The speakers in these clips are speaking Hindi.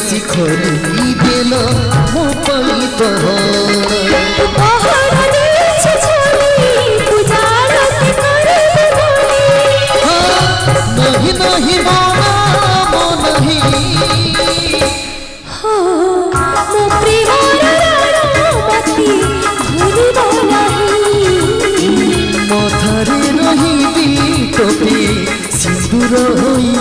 शिखरी दिल मो पाई तो नहीं नहीं माना मो नहीं मथारे रही टोपे सिंदूर होई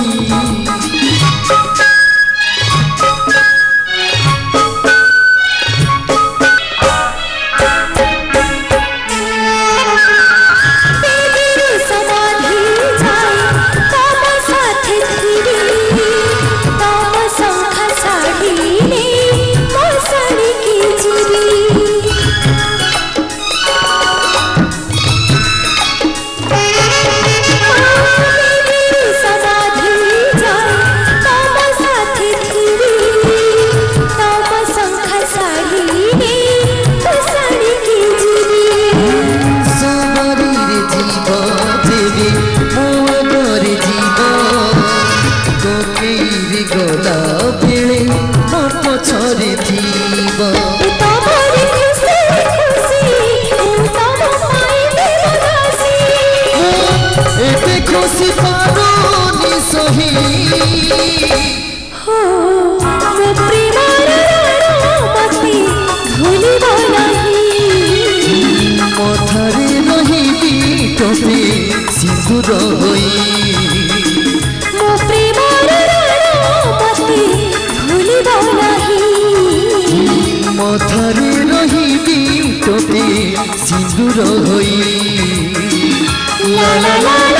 गला बेले मो पछरे थीबा एते खुशी पारोनी सही मो प्रेमर मते भूलिबो नाही मथारे रही टोपे सिंदूर होई मो प्रेमर मथारे रही टोपे सिंदूर होई ला ला ला।